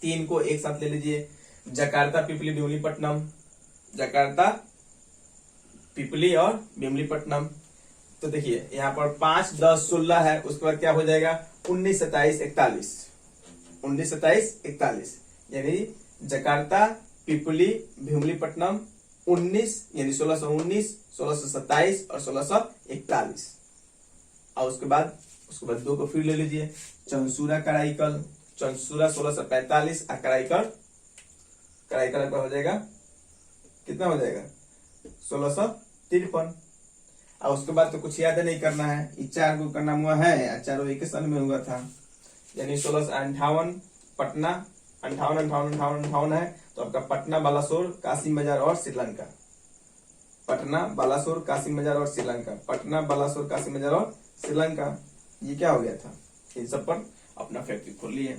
3 को एक साथ ले लीजिए, जकार्ता, पिपली, भीमलीपट्टनम, जकार्ता, पिपली और भीमलीपट्टनम। तो देखिए यहाँ पर 5 10 16 है, उसके बाद क्या हो जाएगा 19 27 41, 19 27 41, यानी जकार्ता, पिपली, भीमलीपट्टनम 19 यानी 1619 1627 और 1641। और उसके बाद 2 को फिर ले लीजिए, चंसूरा, कराईकल, चंसूरा 1645 और कराईकल पर हो जाएगा कितना हो जाएगा 1653। और उसके बाद तो कुछ याद नहीं करना है, ये 4 को करना हुआ है, चारों एक साल में हुआ था, यानी 1658 पटना 58 है। तो आपका पटना, बालासोर, कासिम बाजार और श्रीलंका, पटना, बालासोर, कासिम बाजार और श्रीलंका, पटना, बालासोर, कासिम बाजार और श्रीलंका, ये क्या हो गया था, इन सब पर अपना फैक्ट्री खोल लिए।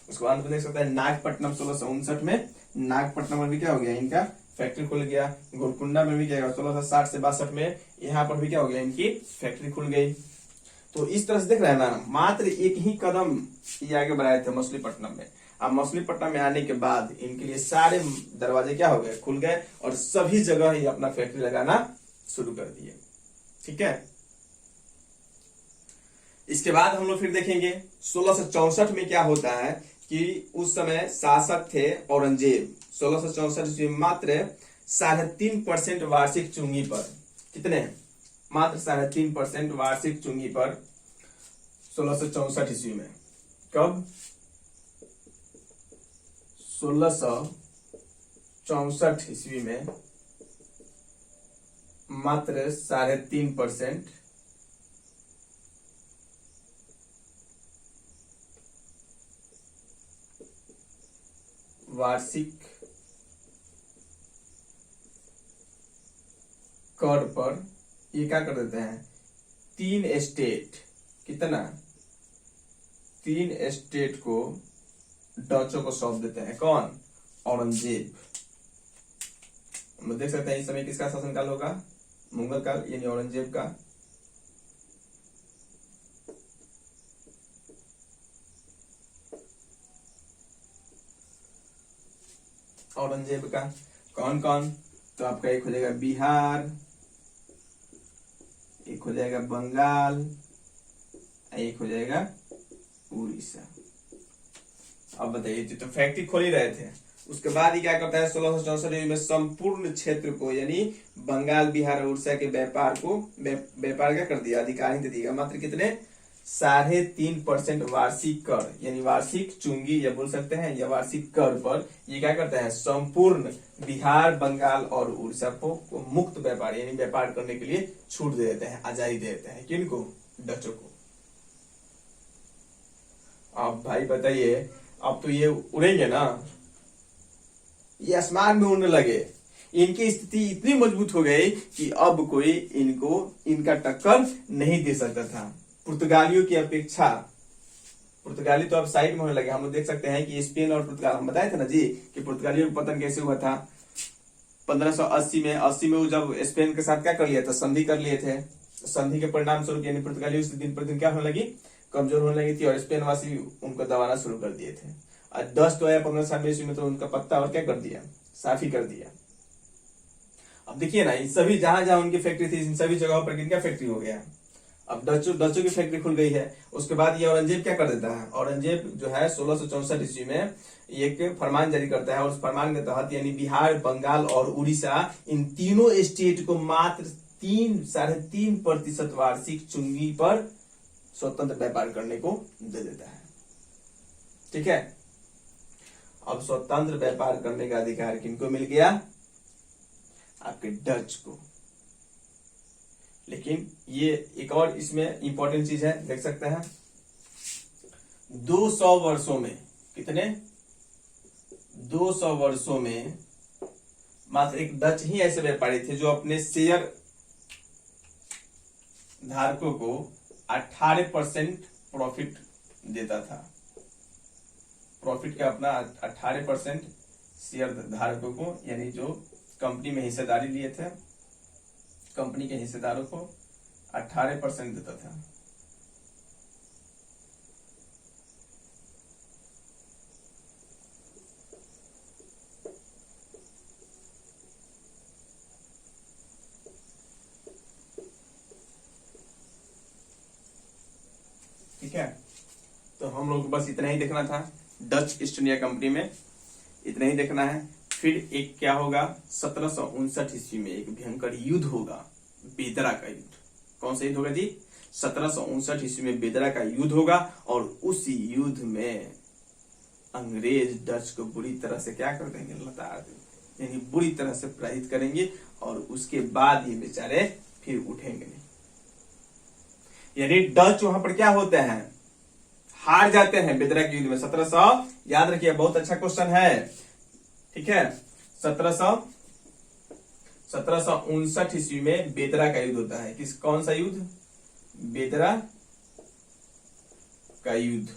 उसके बाद देख सकते हैं नागपट्टनम 1659 में, नागपट्टनम में भी क्या हो गया, इनका फैक्ट्री खुल गया। गोलकुंडा में भी क्या 1660 से 62 में यहाँ पर भी क्या हो गया, इनकी फैक्ट्री खुल गई। तो इस तरह से देख रहे हैं ना, मात्र एक ही कदम ये आगे बढ़ाए थे मछलीपट्टनम में। अब मछलीपट्टनम में आने के बाद इनके लिए सारे दरवाजे क्या हो गए, खुल गए, और सभी जगह ही अपना फैक्ट्री लगाना शुरू कर दिए। ठीक है, इसके बाद हम लोग फिर देखेंगे 1664 में क्या होता है कि उस समय शासक थे औरंगजेब 1664 ईस्वी में मात्र 3.5% वार्षिक चुंगी पर, कितने, मात्र 3.5% वार्षिक चुंगी पर 1664 ईस्वी में। कब? 1664 ईस्वी में मात्र 3.5% वार्षिक कर पर ये क्या कर देते हैं, 3 स्टेट, कितना, 3 स्टेट को डचों को सौंप देते हैं। कौन? औरंगजेब। हम देख सकते हैं इस समय किसका शासनकाल होगा, मुगल काल, यानी औरंगजेब का। औरंगजेब का कौन कौन, तो आपका एक हो जाएगा बिहार, एक हो जाएगा बंगाल, एक हो जाएगा उड़ीसा। अब बताइए, तो फैक्ट्री खोल ही रहे थे, उसके बाद ही क्या करता है 1664 में संपूर्ण क्षेत्र को, यानी बंगाल, बिहार और उड़ीसा के व्यापार क्या कर दिया, अधिकार ही दे दिया। मात्र कितने, 3.5% वार्षिक कर, यानी वार्षिक चुंगी या बोल सकते हैं, या वार्षिक कर पर ये क्या करते हैं, संपूर्ण बिहार, बंगाल और उड़ीसा को मुक्त व्यापार, यानी व्यापार करने के लिए छूट दे देते हैं, आजादी दे देते हैं। किनको? डचों को। अब भाई बताइए, अब तो ये उड़ेंगे ना, ये आसमान में उड़ने लगे, इनकी स्थिति इतनी मजबूत हो गई कि अब कोई इनका टक्कर नहीं दे सकता था। पुर्तगालियों की अपेक्षा, पुर्तगाली तो अब साइड में होने लगे। हम लोग देख सकते हैं कि स्पेन और पुर्तगाल, हम बताए थे ना जी कि पुर्तगालियों का पतन कैसे हुआ था 1580 में। 80 में वो जब स्पेन के साथ क्या कर लिया था, संधि कर लिए थे। संधि के परिणाम स्वरूप यानी पुर्तगालियों से दिन पर दिन क्या होने लगी, कमजोर होने लगी थी, और स्पेन वासी उनको दबाना शुरू कर दिए थे। और 10 तो आया 1590 ईस्वी में, तो उनका पत्ता और क्या कर दिया, साफ ही कर दिया। अब देखिए ना, इन सभी जहां जहां उनकी फैक्ट्री थी, इन सभी जगहों पर किनका फैक्ट्री हो गया, अब डचों की फैक्ट्री खुल गई है। उसके बाद ये औरंगजेब क्या कर देता है, औरंगजेब जो है 1664 ईस्वी में एक फरमान जारी करता है, और उस फरमान के तहत यानी बिहार, बंगाल और उड़ीसा, इन तीनों स्टेट को मात्र 3.5% वार्षिक चुंगी पर स्वतंत्र व्यापार करने को दे देता है। ठीक है, अब स्वतंत्र व्यापार करने का अधिकार किनको मिल गया, आपके डच को। लेकिन ये एक और इसमें इंपॉर्टेंट चीज है, देख सकते हैं 200 वर्षों में, कितने, 200 वर्षों में मात्र एक डच ही ऐसे व्यापारी थे जो अपने शेयर धारकों को 18% प्रॉफिट देता था। प्रॉफिट का अपना 18% शेयर धारकों को, यानी जो कंपनी में हिस्सेदारी लिए थे, कंपनी के हिस्सेदारों को 18% देता था। ठीक है, तो हम लोग बस इतना ही देखना था डच ईस्ट इंडिया कंपनी में, इतना ही देखना है। फिर एक क्या होगा, 1759 ईस्वी में एक भयंकर युद्ध होगा, बेदरा का युद्ध। कौन सा युद्ध होगा जी, 1759 ईस्वी में बेदरा का युद्ध होगा, और उस युद्ध में अंग्रेज डच को बुरी तरह से क्या कर देंगे, लताड़ देंगे, यानी बुरी तरह से पराजित करेंगे, और उसके बाद ये बेचारे फिर उठेंगे नहीं। यानी डच वहां पर क्या होते हैं, हार जाते हैं बेदरा के युद्ध में। 1700, याद रखिए बहुत अच्छा क्वेश्चन है। ठीक है, 1759 ईस्वी में बेदरा का युद्ध होता है। कौन सा युद्ध, बेदरा का युद्ध।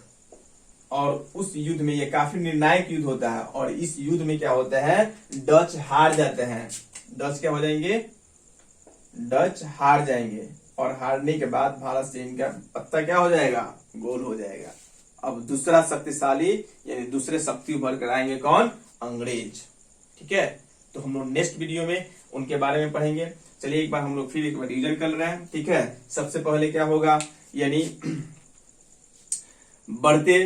और उस युद्ध में ये काफी निर्णायक युद्ध होता है, और इस युद्ध में क्या होता है, डच हार जाते हैं। डच क्या हो जाएंगे, डच हार जाएंगे, और हारने के बाद भारत से इनका पत्ता क्या हो जाएगा, गोल हो जाएगा। अब दूसरा शक्तिशाली यानी दूसरे शक्ति उभर कर आएंगे, कौन, अंग्रेज। ठीक है, तो हम लोग नेक्स्ट वीडियो में उनके बारे में पढ़ेंगे। चलिए एक बार हम लोग फिर एक बार रिवीजन कर रहे हैं। ठीक है, सबसे पहले क्या होगा, यानी बढ़ते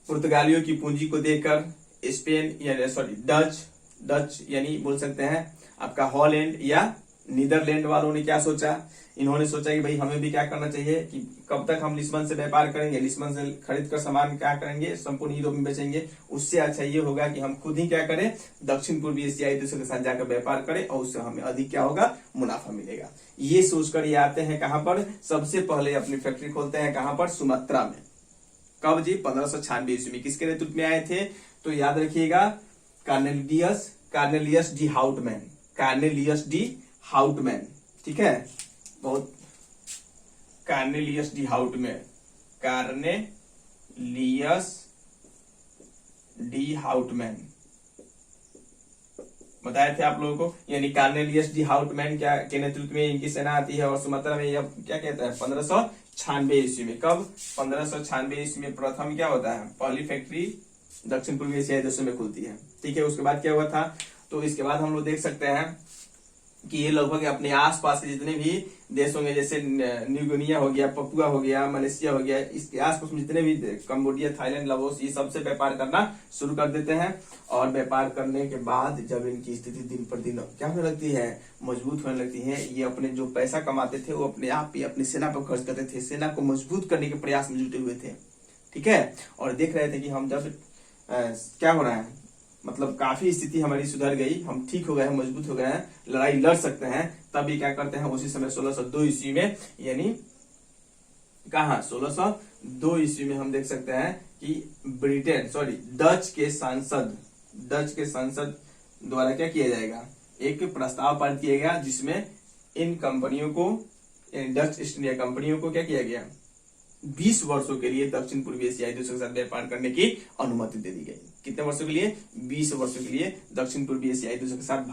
पुर्तगालियों की पूंजी को देखकर स्पेन या सॉरी डच यानी बोल सकते हैं आपका हॉलैंड या नीदरलैंड वालों ने क्या सोचा, इन्होंने सोचा कि भाई हमें भी क्या करना चाहिए कि कब तक हम लिस्बन से व्यापार करेंगे, लिस्बन से खरीद कर सामान क्या करेंगे संपूर्ण यूरोप में बेचेंगे, उससे अच्छा ये होगा कि हम खुद ही क्या करें दक्षिण पूर्वी एशियाई देशों के साथ जाकर व्यापार करें और उससे हमें अधिक क्या होगा मुनाफा मिलेगा। ये सोचकर ये आते हैं कहां पर, सबसे पहले अपनी फैक्ट्री खोलते हैं कहां पर, सुमात्रा में। कब जी, 1596 ईस्वी में। किसके नेतृत्व में आए थे, तो याद रखिएगा कार्नेलियस डी हाउटमैन, ठीक है, बहुत कार्नेलियस डी हाउटमैन बताए थे आप लोगों को, यानी कार्नेलियस डी हाउटमैन क्या के नेतृत्व में इनकी सेना आती है और सुमात्रा में यह क्या कहता है 1596 ईस्वी में। कब, 1596 ईस्वी में प्रथम क्या होता है, पहली फैक्ट्री दक्षिण पूर्वी एशियाई देशों में खुलती है, ठीक है। उसके बाद क्या हुआ था, तो इसके बाद हम लोग देख सकते हैं कि ये लगभग अपने आसपास के जितने भी देश होंगे, जैसे न्यू गिनिया हो गया, पपुआ हो गया, मलेशिया हो गया, इसके आसपास में जितने भी कंबोडिया, थाईलैंड, लाओस, ये सबसे व्यापार करना शुरू कर देते हैं। और व्यापार करने के बाद जब इनकी स्थिति दिन पर दिन क्या होने लगती है, मजबूत होने लगती है, ये अपने जो पैसा कमाते थे वो अपने आप ही अपनी सेना पर खर्च करते थे, सेना को मजबूत करने के प्रयास में जुटे हुए थे, ठीक है। और देख रहे थे कि हम जब क्या हो रहा है, मतलब काफी स्थिति हमारी सुधर गई, हम ठीक हो गए हैं, मजबूत हो गए हैं, लड़ाई लड़ सकते हैं, तब ये क्या करते हैं, उसी समय 1602 ईस्वी में, यानी कहा 1602 ईस्वी में हम देख सकते हैं कि डच के सांसद द्वारा क्या किया जाएगा, एक प्रस्ताव पारित किया गया जिसमें इन कंपनियों को, यानी डच ईस्ट इंडिया कंपनियों को क्या किया गया, 20 वर्षों के लिए दक्षिण पूर्वी एशियाई देशों के साथ व्यापार करने की अनुमति दे दी गई। कितने वर्षों के लिए, 20 वर्षों के लिए दक्षिण पूर्वी एशियाई देशों के साथ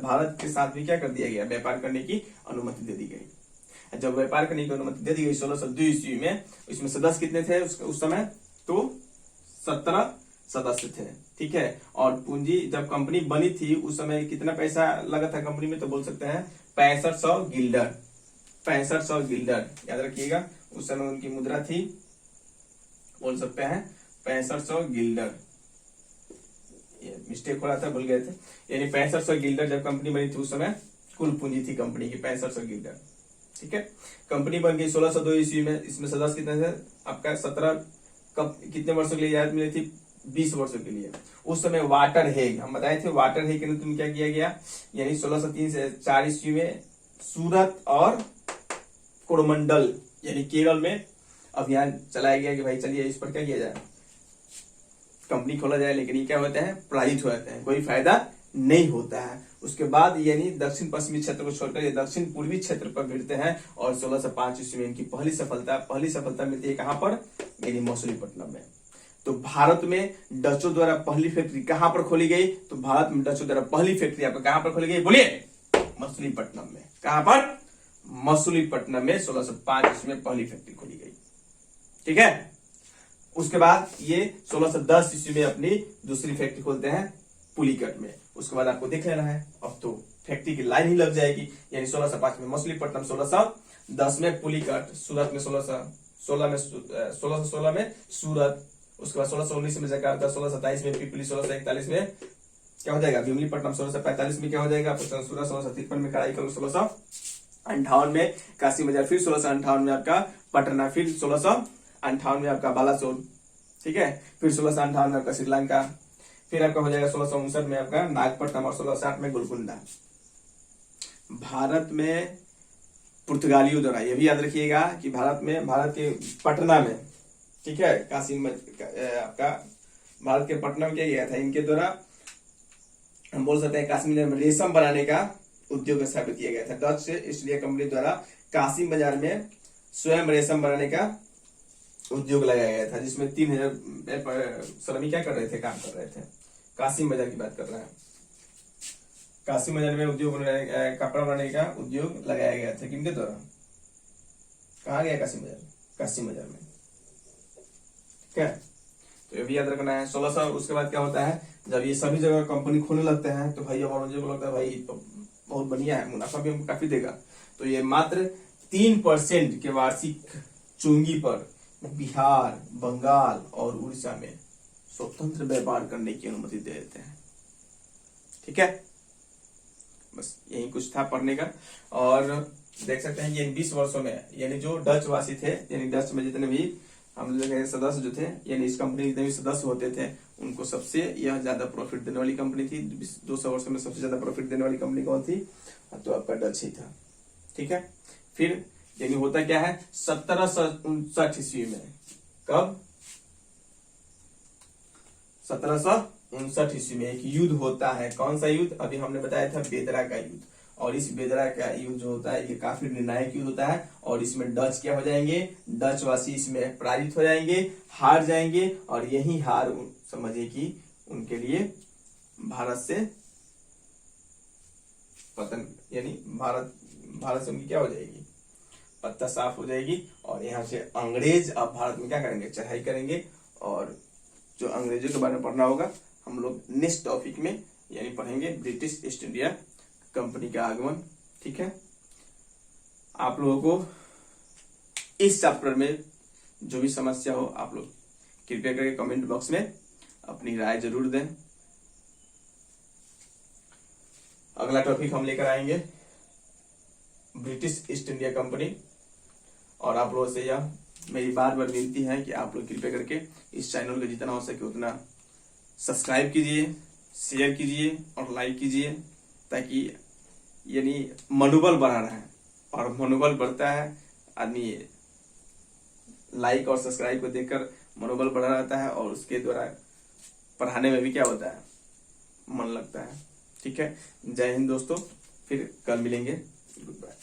भारत के साथ भी क्या कर दिया गया, व्यापार करने की अनुमति दे दी गई। जब व्यापार करने की अनुमति दे दी गई 1602 ईस्वी में, इसमें सदस्य कितने थे उस समय, तो 17 सदस्य थे, ठीक है। और पूंजी जब कंपनी बनी थी उस समय कितना पैसा लगा था कंपनी में, तो बोल सकते हैं 6500 गिल्डर, 6500 गिल्डर, याद रखिएगा। उस समय उनकी मुद्रा थी, बोल सकते हैं 6500 गिल्डर, ये मिस्टेक हो रहा था, भूल गए थे, यानी 6500 गिल्डर जब कंपनी बनी थी उस समय कुल पूंजी थी कंपनी की 6500 गिल्डर, ठीक है। कंपनी बन गई 1602 ईस्वी में, इसमें सदस्य कितने थे आपका 17, कब कितने वर्षों के लिए इजाजत मिली थी, 20 वर्षों के लिए। उस समय वाटर हेग, हम बताए थे, वाटर हेग के नेतृत्व में क्या किया गया, यानी 1603 से 4 ईस्वी में सूरत और कोरोमंडल यानी केरल में अभियान चलाया गया कि भाई चलिए इस पर क्या किया जाए, कंपनी खोला जाए, लेकिन ये क्या होते हैं, पराजित हो जाते हैं, कोई फायदा नहीं होता है। उसके बाद यानी दक्षिण पश्चिमी क्षेत्र को छोड़कर ये दक्षिण पूर्वी क्षेत्र पर भिड़ते हैं और 1605 ईस्वी में इनकी पहली सफलता मिलती है कहां पर, यानी मसूलीपट्टनम में। तो भारत में डचों द्वारा पहली फैक्ट्री कहां पर खोली गई, तो भारत में डचों द्वारा पहली फैक्ट्री आपको कहां पर खोली गई, बोलिए, मसूलीपट्टनम में। कहां पर, मसूलीपट्टनम में 1605 ईस्वी में पहली फैक्ट्री खोली गई, ठीक है। उसके बाद ये 1610 ईस्वी में अपनी दूसरी फैक्ट्री खोलते हैं पुलिकट में। उसके बाद आपको देख लेना है, अब तो फैक्ट्री की लाइन ही लग जाएगी, यानी 1605 में मसूलीपट्टनम, 1610 में पुलिकट, सूरत में 1616 में सूरत, उसके बाद 1619 में जकार्ता, 1627 में पिपली, 1641 में क्या हो जाएगा भीमलीपट्टनम, 1645 में क्या हो जाएगा सूरत, 1653 में कराईकल, 1658 में काशी बाजार, फिर 1658 में आपका पटना, फिर 1658 में आपका बालासोर, ठीक है, फिर 1658 में आपका श्रीलंका, फिर आपका हो जाएगा 1659 में आपका नागपट्टनम और 1660 में गोलकुंडा। भारत में पुर्तगालियों द्वारा, ये भी याद रखिएगा कि भारत के पटना में, ठीक है, काशी में आपका भारत के पटना में क्या किया था, इनके द्वारा हम बोल सकते हैं काशी में रेशम बनाने का उद्योग स्थापित किया गया था। डच ईस्ट इंडिया कंपनी द्वारा कासिम बाजार में स्वयं रेशम बनाने का उद्योग लगाया गया था, जिसमें 3000 श्रमिक क्या कर रहे थे, काम कर रहे थे। कासिम बाजार की बात कर रहे हैं, कासिम बाजार में उद्योग कपड़ा बनाने का उद्योग लगाया गया था, किनके द्वारा, कहा गया कासिम बाजार में, ठीक है। तो ये भी याद रखना है। 1600 उसके बाद क्या होता है, जब ये सभी जगह कंपनी खोलने लगते हैं तो भाई और मुझे लगता है भाई तो बहुत बढ़िया है, मुनाफा भी हमको काफी देगा। तो ये मात्र 3% के वार्षिक चुंगी पर बिहार, बंगाल और उड़ीसा में स्वतंत्र व्यापार करने की अनुमति दे देते हैं। ठीक है, बस यही कुछ था पढ़ने का। और देख सकते हैं ये 20 वर्षों में, यानी जो डच वासी थे, यानी डच में जितने भी हम लोग सदस्य जो थे, यानी इस कंपनी जितने भी सदस्य होते थे, उनको सबसे यह ज्यादा प्रॉफिट देने वाली कंपनी थी। 200 वर्षों में सबसे ज्यादा प्रॉफिट देने वाली कंपनी कौन थी? तो आपका डच ही था। ठीक है, फिर यानी होता क्या है, 1759 ईस्वी में, कब? 1759 ईस्वी में एक युद्ध होता है। कौन सा युद्ध? अभी हमने बताया था, बेदरा का युद्ध। और इस बेदरा का युद्ध जो होता है, ये काफी निर्णायक युद्ध होता है। और इसमें डच क्या हो जाएंगे? डच वासी इसमें पराजित हो जाएंगे, हार जाएंगे। और यही हार समझिए कि उनके लिए भारत से पतन, यानी भारत से उनकी क्या हो जाएगी? पत्ता साफ हो जाएगी। और यहाँ से अंग्रेज अब भारत में क्या करेंगे? चढ़ाई करेंगे। और जो अंग्रेजों के बारे में पढ़ना होगा हम लोग नेक्स्ट टॉपिक में, यानी पढ़ेंगे ब्रिटिश ईस्ट इंडिया कंपनी का आगमन। ठीक है, आप लोगों को इस चैप्टर में जो भी समस्या हो, आप लोग कृपया करके कमेंट बॉक्स में अपनी राय जरूर दें। अगला टॉपिक हम लेकर आएंगे ब्रिटिश ईस्ट इंडिया कंपनी। और आप लोगों से यह मेरी बार बार विनती है कि आप लोग कृपया करके इस चैनल को जितना हो सके उतना सब्सक्राइब कीजिए, शेयर कीजिए और लाइक कीजिए, ताकि यानी मनोबल बढ़ा रहे। और मनोबल बढ़ता है, आदमी लाइक और सब्सक्राइब को देखकर मनोबल बढ़ा रहता है, और उसके द्वारा पढ़ाने में भी क्या होता है? मन लगता है। ठीक है, जय हिंद दोस्तों, फिर कल मिलेंगे। Good bye.